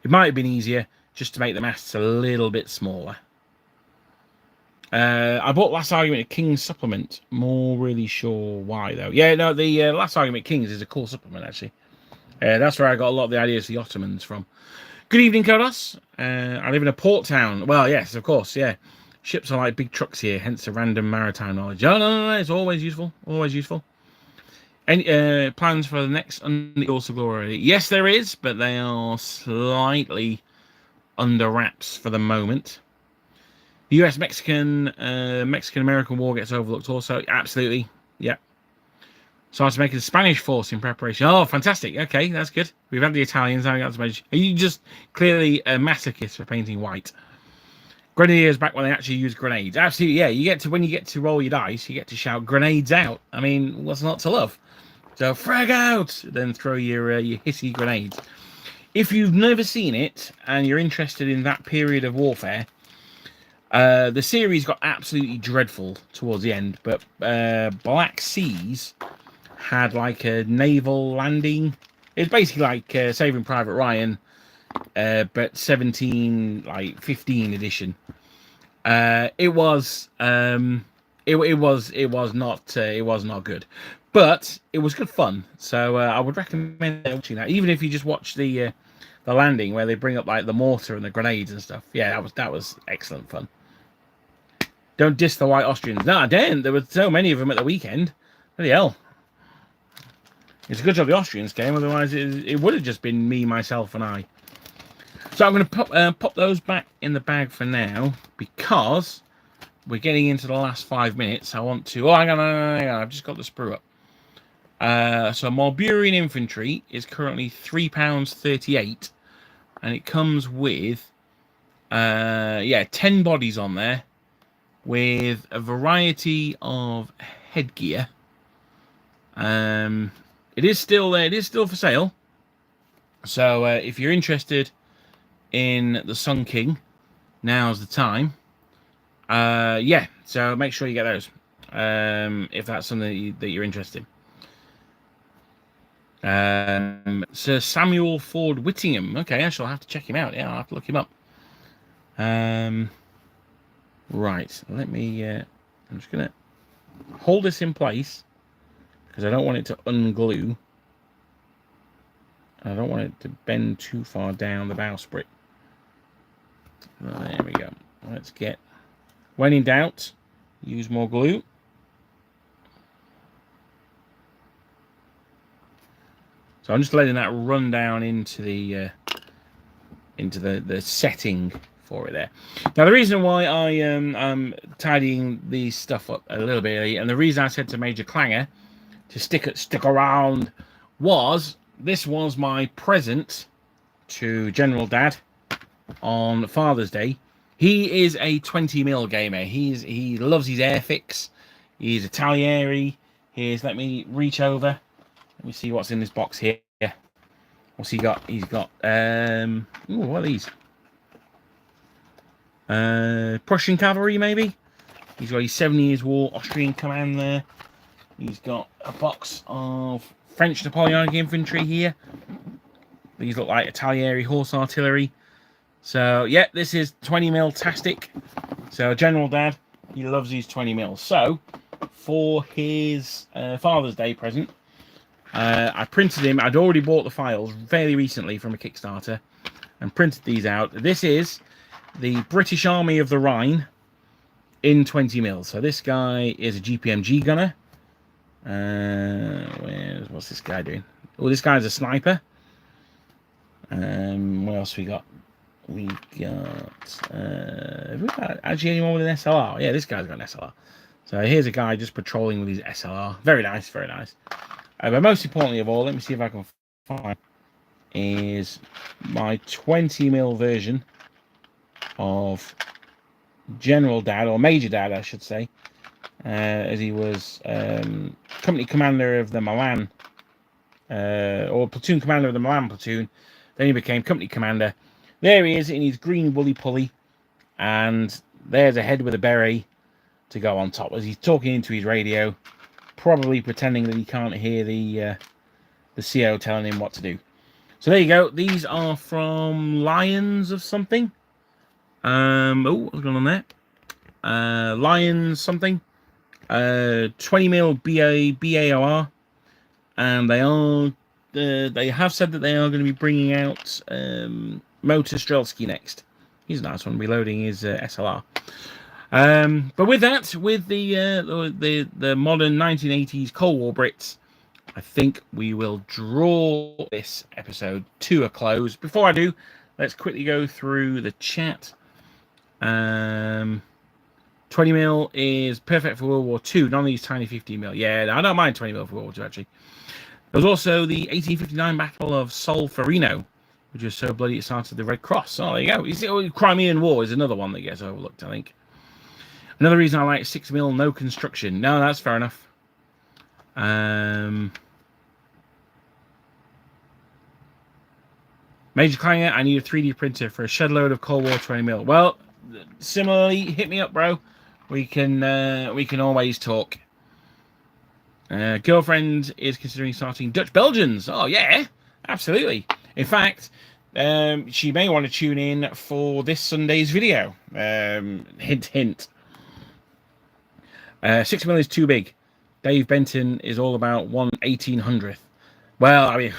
It might have been easier just to make the masts a little bit smaller. I bought Last Argument of Kings supplement. More really sure why, though. Yeah, no, the Last Argument of Kings is a cool supplement, actually. That's where I got a lot of the ideas for the Ottomans from. Good evening, Kodos. I live in a port town. Well, yes, of course, yeah. Ships are like big trucks here, hence the random maritime knowledge. Oh, no, it's always useful. Always useful. Any plans for the next Under the Awesome Glory? Yes, there is, but they are slightly under wraps for the moment. The US-Mexican-American War gets overlooked also. Absolutely. Yeah. So I was making a Spanish force in preparation. Oh, fantastic. Okay, that's good. We've had the Italians. Now we got the Spanish. Are you just clearly a masochist for painting white? Grenadiers back when they actually use grenades. Absolutely, yeah. When you get to roll your dice, you get to shout grenades out. I mean, what's not to love? So frag out, then throw your hissy grenades. If you've never seen it and you're interested in that period of warfare, the series got absolutely dreadful towards the end. But Black Seas had like a naval landing. It's basically like Saving Private Ryan, but 15 edition. It was not good, but it was good fun. So I would recommend watching that, even if you just watch the landing where they bring up like the mortar and the grenades and stuff. Yeah, that was excellent fun. Don't diss the white Austrians. No, I didn't. There were so many of them at the weekend. Bloody hell. It's a good job the Austrians came, otherwise it would have just been me, myself, and I. So I'm going to pop those back in the bag for now, because we're getting into the last 5 minutes. I want to... Oh, hang on, I've just got the sprue up. So Malburian Infantry is currently £3.38, and it comes with 10 bodies on there, with a variety of headgear. It is still there. It is still for sale. So if you're interested in the Sun King, now's the time. Yeah. So make sure you get those if that's something that you're interested in. Sir Samuel Ford Whittingham. Okay, I shall have to check him out. Yeah, I'll have to look him up. Right. Let me. I'm just gonna hold this in place, because I don't want it to unglue. I don't want it to bend too far down the bowsprit. There we go. Let's get... When in doubt, use more glue. So I'm just letting that run down into the setting for it there. Now, the reason why I'm tidying these stuff up a little bit early, and the reason I said to Major Clanger to stick around, was this was my present to General Dad on Father's Day. He is a 20mm gamer. He loves his Airfix. He's Italieri. Let me reach over. Let me see what's in this box here. What's he got? He's got ooh, what are these? Prussian cavalry, maybe. He's got his 7 Years' War Austrian command there. He's got a box of French Napoleonic infantry here. These look like Italieri horse artillery. So, yeah, this is 20mm-tastic. So, General Dad, he loves his 20mm. So, for his Father's Day present, I printed him. I'd already bought the files fairly recently from a Kickstarter and printed these out. This is the British Army of the Rhine in 20mm. So, this guy is a GPMG gunner. What's this guy doing? Oh, this guy's a sniper. What else we got? We got have we got actually anyone with an SLR? Yeah, this guy's got an SLR. So here's a guy just patrolling with his SLR. Very nice, very nice. But most importantly of all, let me see if I can find is my 20mm version of General Dad, or Major Dad, I should say, as he was company commander of the Milan, or platoon commander of the Milan platoon. Then he became company commander. There he is in his green woolly pulley, and there's a head with a beret to go on top as he's talking into his radio, probably pretending that he can't hear the CO telling him what to do. So there you go. These are from Lions of something. Oh, what's going on there? Lions something. 20mm BAOR, and they have said that they are going to be bringing out Motor Strelski next. He's a nice one, reloading his SLR. But with that, with the modern 1980s Cold War Brits, I think we will draw this episode to a close. Before I do, let's quickly go through the chat. 20mm is perfect for World War II. None of these tiny 15mm. Yeah, I don't mind 20mm for World War II, actually. There was also the 1859 Battle of Solferino, which was so bloody it started the Red Cross. Oh, there you go. You see, Crimean War is another one that gets overlooked, I think. Another reason I like 6mm, no construction. No, that's fair enough. Major Clanger, I need a 3D printer for a shed load of Cold War 20mm. Well, similarly, hit me up, bro. We can always talk. Girlfriend is considering starting Dutch Belgians. Oh yeah, absolutely. In fact, she may want to tune in for this Sunday's video. Hint, hint. 6mm is too big. Dave Benton is all about 1/1800th. Well, I mean,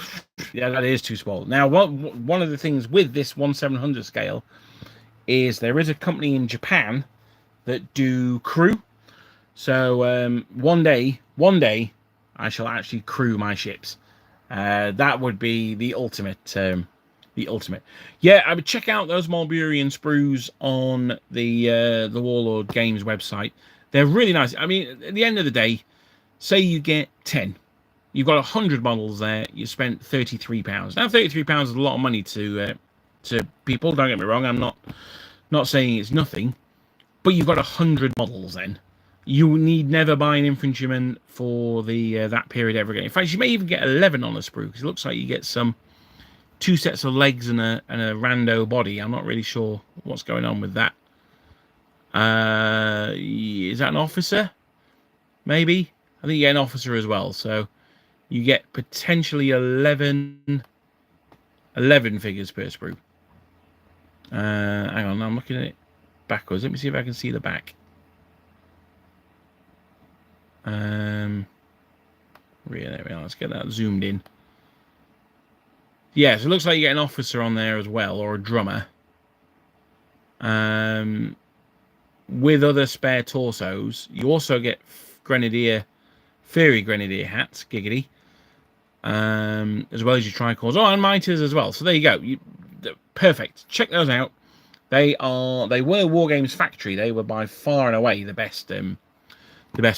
yeah, that is too small. Now, one of the things with this 1/700 scale is there is a company in Japan that do crew. So one day, I shall actually crew my ships. That would be the ultimate. Yeah, I would check out those Malburian sprues on the Warlord Games website. They're really nice. I mean, at the end of the day, say you get 10. You've got 100 models there. You spent £33. Now, £33 is a lot of money to people. Don't get me wrong. I'm not saying it's nothing, but you've got 100 models. Then you need never buy an infantryman for the that period ever again. In fact, you may even get 11 on a sprue because it looks like you get some 2 sets of legs and a rando body. I'm not really sure what's going on with that. Is that an officer? Maybe. I think you get an officer as well. So you get potentially 11 figures per sprue. Hang on, I'm looking at it backwards. Let me see if I can see the back. Really, there we are. Let's get that zoomed in. Yeah, so it looks like you get an officer on there as well, or a drummer. With other spare torsos, you also get fairy grenadier hats, giggity, as well as your tricores. Oh, and miters as well. So there you go. Perfect. Check those out. They were Wargames Factory. They were by far and away the best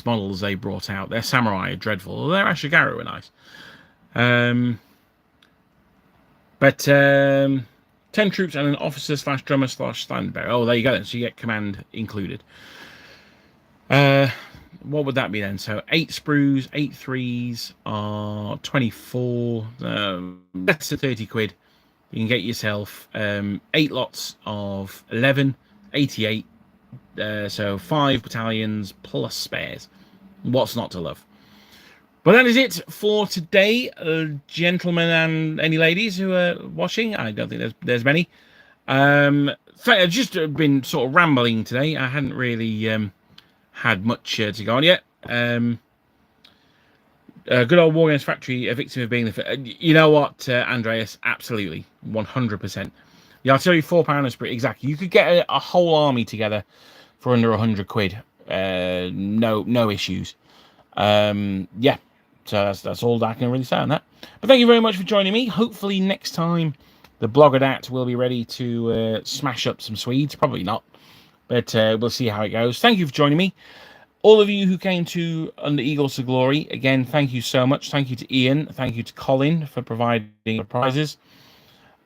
models they brought out. Their samurai are dreadful. Their Ashigaru are nice. But 10 troops and an officer / drummer / stand bearer. Oh, there you go then. So you get command included. What would that be then? So 8 sprues, 8 threes are 24. That's a 30 quid. You can get yourself 8 lots of 11, 88. So 5 battalions plus spares. What's not to love? But that is it for today, gentlemen and any ladies who are watching. I don't think there's many. I've just been sort of rambling today. I hadn't really had much to go on yet. Good old Wargames Factory, a victim of being the... You know what, Andreas? Absolutely. 100%. The artillery £4 spree, exactly. You could get a whole army together for under 100 quid. No issues. Yeah. So that's all I can really say on that. But thank you very much for joining me. Hopefully next time the Bloggerat will be ready to smash up some Swedes. Probably not. But we'll see how it goes. Thank you for joining me. All of you who came to Under Eagles to Glory, again, thank you so much. Thank you to Ian. Thank you to Colin for providing the prizes.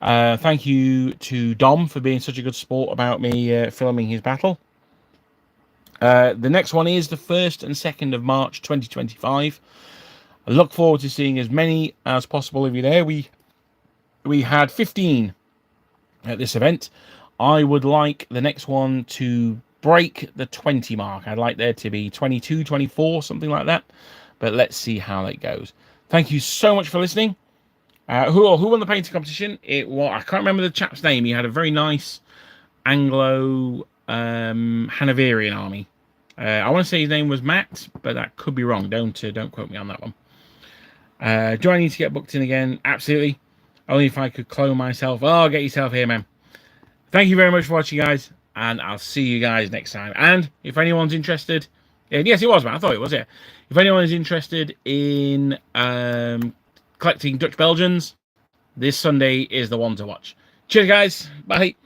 Thank you to Dom for being such a good sport about me filming his battle. The next one is the 1st and 2nd of March 2025. I look forward to seeing as many as possible of you there. We had 15 at this event. I would like the next one to break the 20 mark. I'd like there to be 22, 24, something like that. But let's see how that goes. Thank you so much for listening. Who won the painting competition? I can't remember the chap's name. He had a very nice Anglo Hanoverian army. I want to say his name was Matt, but that could be wrong. Don't quote me on that one. Do I need to get booked in again? Absolutely. Only if I could clone myself. Oh, get yourself here, man. Thank you very much for watching, guys, and I'll see you guys next time. And if anyone's interested, yes, it was, man. I thought it was, yeah. If anyone is interested in collecting Dutch Belgians, this Sunday is the one to watch. Cheers, guys. Bye.